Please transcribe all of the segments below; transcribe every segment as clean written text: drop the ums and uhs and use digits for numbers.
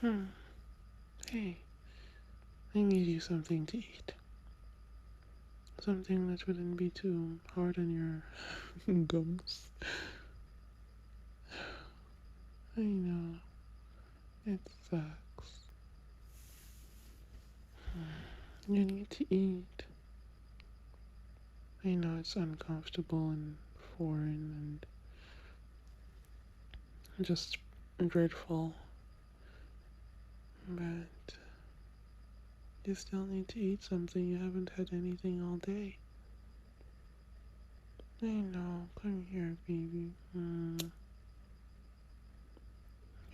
Hmm. Hey, I need you something to eat. Something that wouldn't be too hard on your gums. I know, it sucks. You need to eat. I know it's uncomfortable and foreign and just dreadful, but you still need to eat something. You haven't had anything all day. I know. Come here, baby.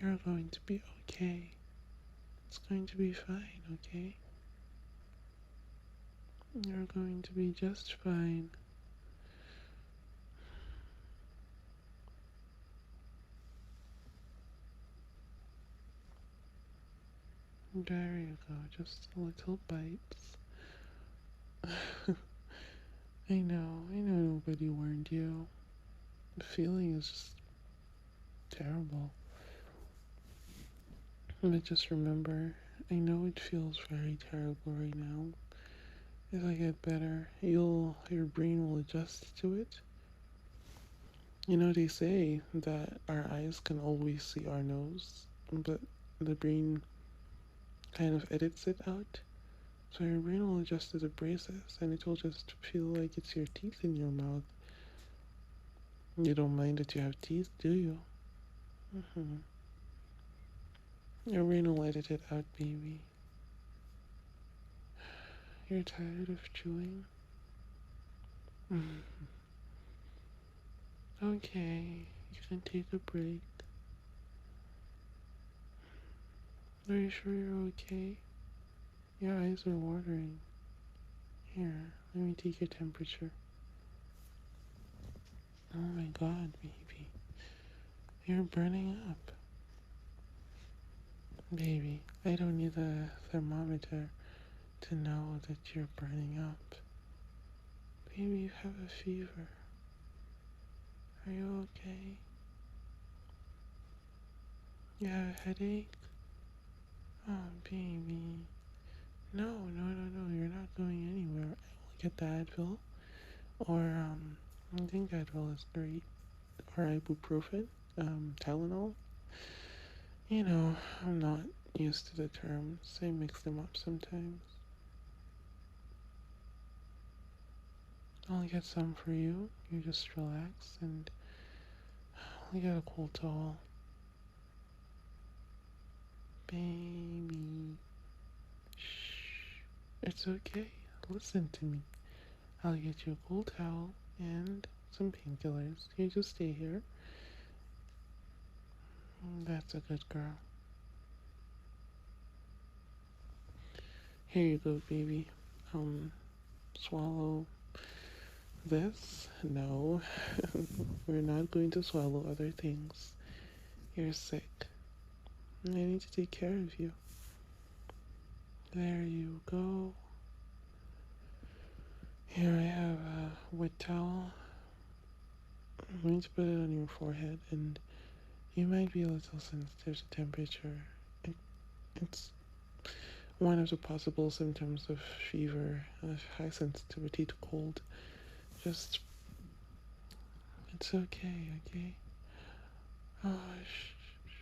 You're going to be okay. It's going to be fine, okay? You're going to be just fine. There you go, just little bites. I know nobody warned you. The feeling is just terrible. But just remember, I know it feels very terrible right now. As I get better, your brain will adjust to it. You know, they say that our eyes can always see our nose, but the brain kind of edits it out. So your brain will adjust to the braces, and it will just feel like it's your teeth in your mouth. You don't mind that you have teeth, do you? Hmm. Your brain will edit it out, baby. You're tired of chewing? Mhm. Okay, you can take a break. Are you sure you're okay? Your eyes are watering. Here, let me take your temperature. Oh my god, baby. You're burning up. Baby, I don't need a thermometer to know that you're burning up. Baby, you have a fever. Are you okay? You have a headache? Oh, baby. No, you're not going anywhere. I will get the Advil. Or, I think Advil is great. Or ibuprofen. Tylenol. You know, I'm not used to the terms. I mix them up sometimes. I'll get some for you. You just relax and I'll get a cold towel. Baby. Shh. It's okay. Listen to me. I'll get you a cold towel and some painkillers. You just stay here. That's a good girl. Here you go, baby. Swallow this. No, we're not going to swallow other things. You're sick. I need to take care of you. There you go. Here I have a wet towel. I'm going to put it on your forehead, and you might be a little sensitive to temperature. It, it's one of the possible symptoms of fever, of high sensitivity to cold. Just, it's okay, okay? Oh,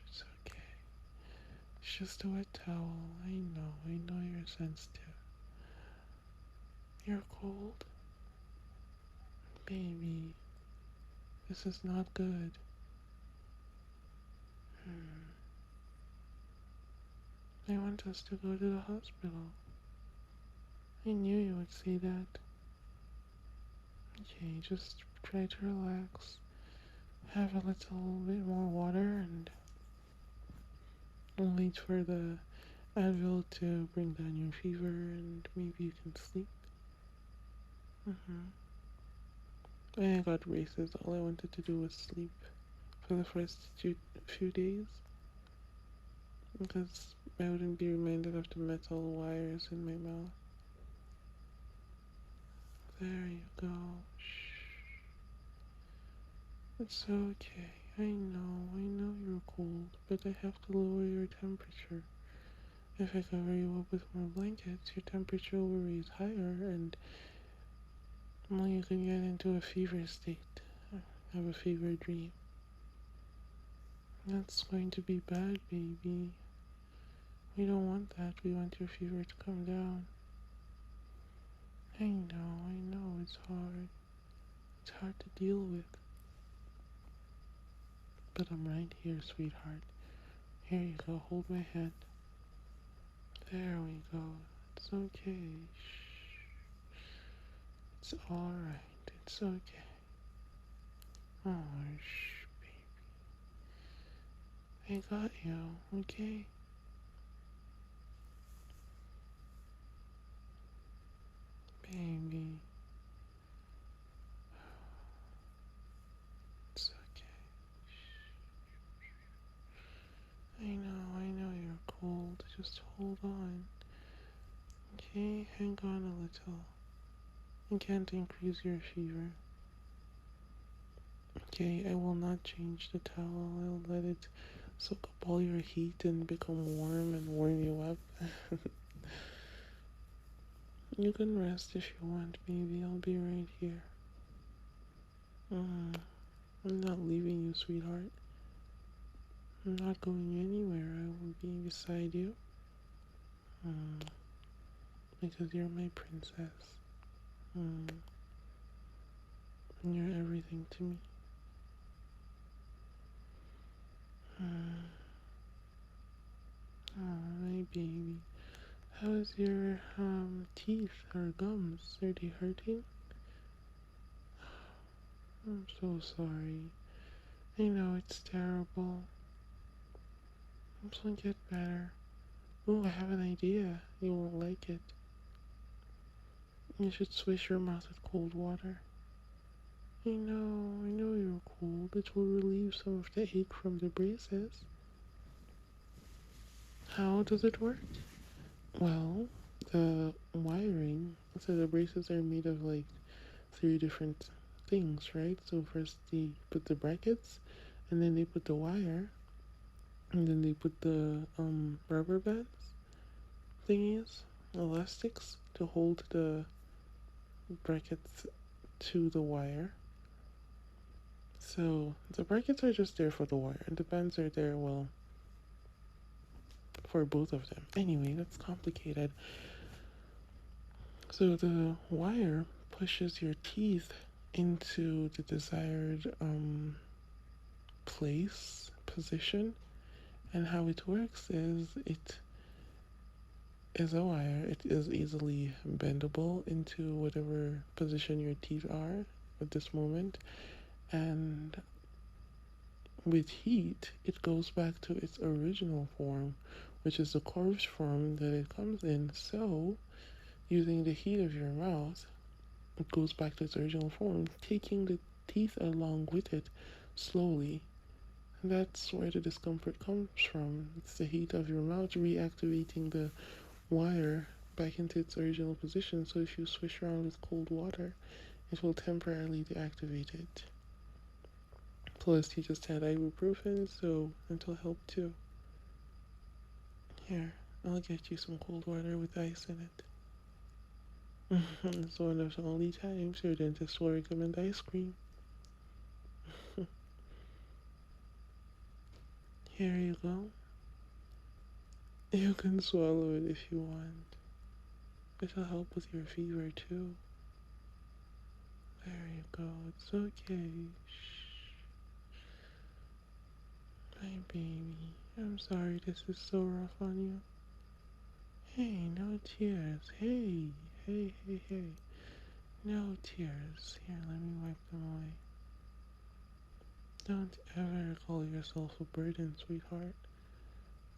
it's okay. It's just a wet towel. I know you're sensitive. You're cold? Baby, this is not good. Hmm. I want us to go to the hospital. I knew you would say that. Okay, just try to relax. Have a little bit more water and wait for the Advil to bring down your fever and maybe you can sleep. When I got braces, all I wanted to do was sleep for the first few days because I wouldn't be reminded of the metal wires in my mouth. There you go. Shh. It's okay. I know you're cold, but I have to lower your temperature. If I cover you up with more blankets, your temperature will raise higher and well, you can get into a fever state, have a fever dream. That's going to be bad, baby. We don't want that. We want your fever to come down. I know, it's hard. It's hard to deal with. But I'm right here, sweetheart. Here you go, hold my hand. There we go. It's okay. Shh. It's alright. It's okay. Oh, shh, baby. I got you, okay? Baby. It's okay. I know you're cold. Just hold on. Okay, hang on a little. I can't increase your fever. Okay, I will not change the towel. I'll let it soak up all your heat and become warm and warm you up. You can rest if you want, baby. I'll be right here. I'm not leaving you, sweetheart. I'm not going anywhere. I will be beside you. Mm, because you're my princess. Mm, and you're everything to me. Mm, oh, my baby. How is your teeth or gums? Are they hurting? I'm so sorry. I know it's terrible. It'll get better. Oh, I have an idea. You won't like it. You should swish your mouth with cold water. I know you're cold. It will relieve some of the ache from the braces. How does it work? Well, the wiring, so the braces are made of like three different things, right? So first they put the brackets, and then they put the wire, and then they put the rubber bands thingies, elastics to hold the brackets to the wire. So the brackets are just there for the wire, and the bands are there, well, for both of them. Anyway, that's complicated. So the wire pushes your teeth into the desired position, and how it works is it is a wire. It is easily bendable into whatever position your teeth are at this moment, and with heat, it goes back to its original form, which is the curved form that it comes in. So, using the heat of your mouth, it goes back to its original form, taking the teeth along with it slowly. And that's where the discomfort comes from. It's the heat of your mouth reactivating the wire back into its original position. So, if you swish around with cold water, it will temporarily deactivate it. Plus, he just had ibuprofen, so it'll help too. Here, I'll get you some cold water with ice in it. It's one of the only times your dentist will recommend ice cream. Here you go. You can swallow it if you want. It'll help with your fever too. There you go. It's okay. Shh. My baby. I'm sorry this is so rough on you. Hey, no tears. Hey. No tears. Here, let me wipe them away. Don't ever call yourself a burden, sweetheart.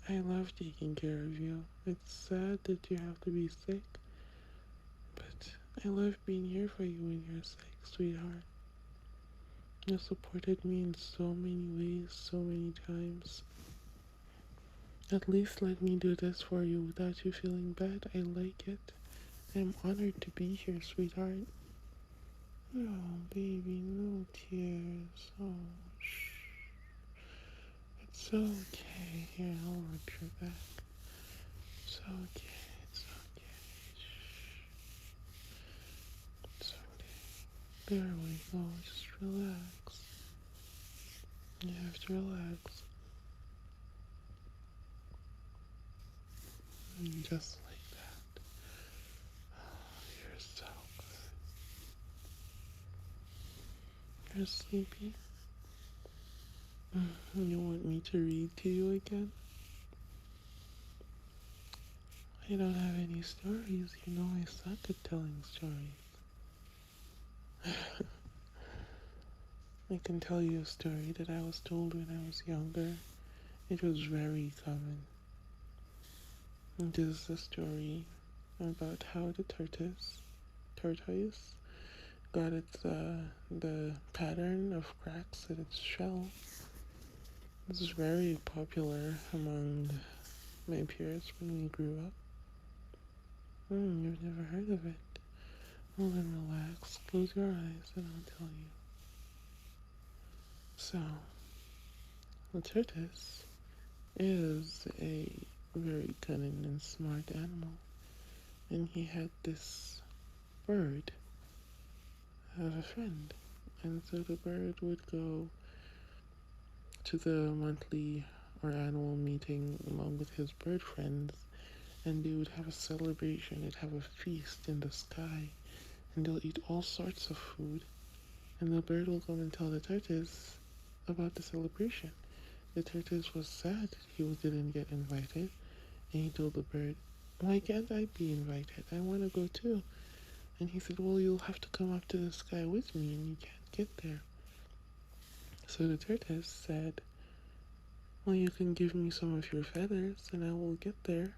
I love taking care of you. It's sad that you have to be sick, but I love being here for you when you're sick, sweetheart. You supported me in so many ways, so many times. At least let me do this for you without you feeling bad. I like it. I'm honored to be here, sweetheart. Oh, baby, no tears. Oh, shh. It's okay. Here, I'll rub your back. It's okay. It's okay. It's okay. There we go. Just relax. You have to relax. Just like that. Oh, you're so good. You're sleepy. You want me to read to you again? I don't have any stories. You know I suck at telling stories. I can tell you a story that I was told when I was younger. It was very common. This is a story about how the tortoise got the pattern of cracks in its shell. This is very popular among my peers when we grew up. You've never heard of it? Well then relax, close your eyes and I'll tell you. So, the tortoise is a very cunning and smart animal. And he had this bird as a friend. And so the bird would go to the monthly or annual meeting along with his bird friends, and they would have a celebration. They'd have a feast in the sky, and they'll eat all sorts of food. And the bird will come and tell the tortoise about the celebration. The tortoise was sad he didn't get invited, and he told the bird, "Why can't I be invited? I want to go too." And he said, "Well, you'll have to come up to the sky with me, and you can't get there." So the tortoise said, "Well, you can give me some of your feathers, and I will get there."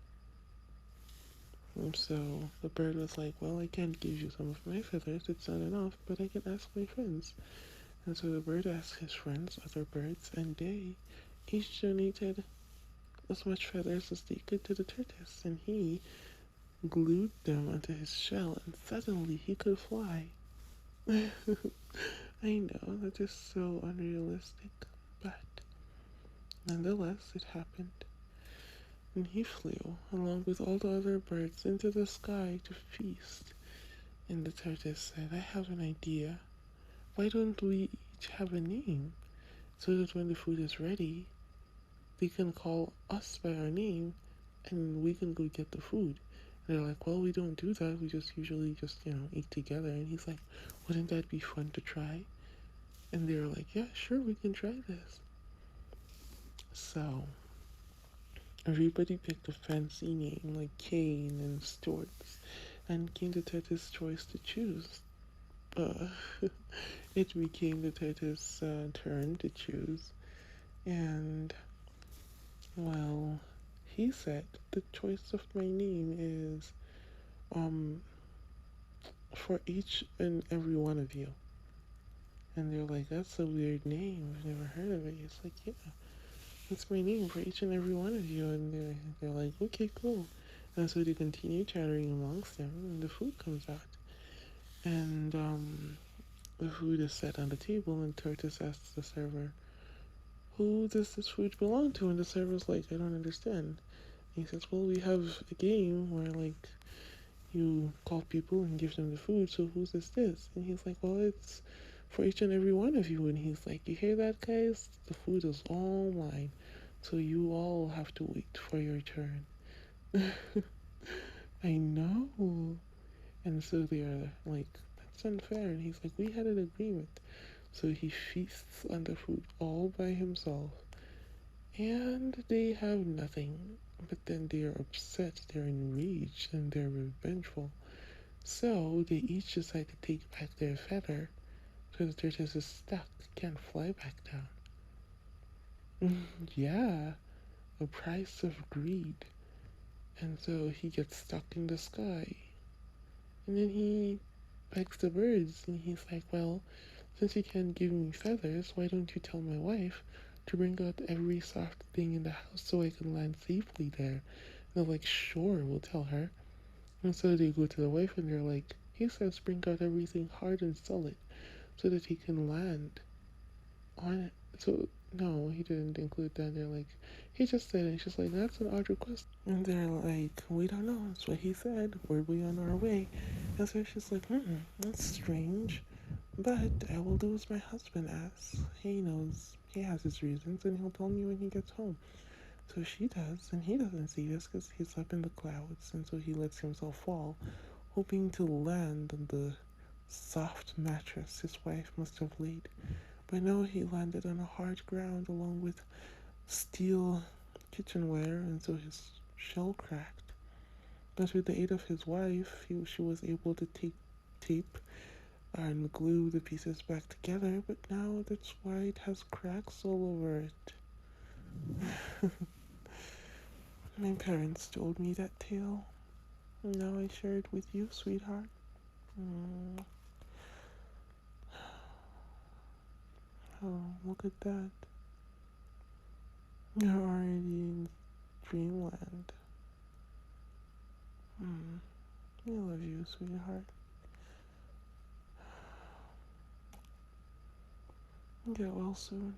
And so the bird was like, "Well, I can't give you some of my feathers, it's not enough, but I can ask my friends." And so the bird asked his friends, other birds, and they each donated as much feathers as they could to the tortoise, and he glued them onto his shell, and suddenly he could fly. I know, that is so unrealistic, but nonetheless, it happened. And he flew, along with all the other birds, into the sky to feast. And the tortoise said, "I have an idea. Why don't we each have a name, so that when the food is ready, they can call us by our name, and we can go get the food." And they're like, "Well, we don't do that. We just usually eat together." And he's like, "Wouldn't that be fun to try?" And they're like, "Yeah, sure, we can try this." So everybody picked a fancy name like Kane and Stuart, and came the tortoise's choice to choose. Uh, it became the tortoise's turn to choose, and well, he said the choice of my name is um for each and every one of you. And they're like, "That's a weird name. I've never heard of it." It's like, "Yeah, that's my name for each and every one of you." And they're like, "Okay, cool." And so they continue chattering amongst them, and the food comes out. And the food is set on the table, and Tortoise asks the server, "Who does this food belong to?" And the server's like, "I don't understand." And he says, "Well, we have a game where, like, you call people and give them the food, so whose is this?" And he's like, "Well, it's for each and every one of you." And he's like, "You hear that, guys? The food is all mine, so you all have to wait for your turn." I know. And so they're like, "That's unfair." And he's like, "We had an agreement." So he feasts on the food all by himself. And they have nothing. But then they are upset, they're enraged, and they're revengeful. So they each decide to take back their feather, so the tortoise is stuck, can't fly back down. Yeah, a price of greed. And so he gets stuck in the sky. And then he begs the birds, and he's like, "Well, since you can't give me feathers, why don't you tell my wife to bring out every soft thing in the house so I can land safely there?" And they're like, "Sure, we'll tell her." And so they go to the wife and they're like, "He says bring out everything hard and solid so that he can land on it." So, no, he didn't include that. They're like, He just said it. She's like, that's an odd request. And they're like, we don't know. That's what he said. We're we on our way. And so she's like, that's strange. But I will do as my husband asks. He knows, he has his reasons, and he'll tell me when he gets home. So she does, and he doesn't see this because he's up in the clouds, and so he lets himself fall, hoping to land on the soft mattress his wife must have laid. But no, he landed on a hard ground along with steel kitchenware, and so his shell cracked. But with the aid of his wife, she was able to take tape and glue the pieces back together, but now that's why it has cracks all over it. My parents told me that tale. Now I share it with you, sweetheart. Mm. Oh, look at that. You're already in dreamland. I love you, sweetheart. Get well soon.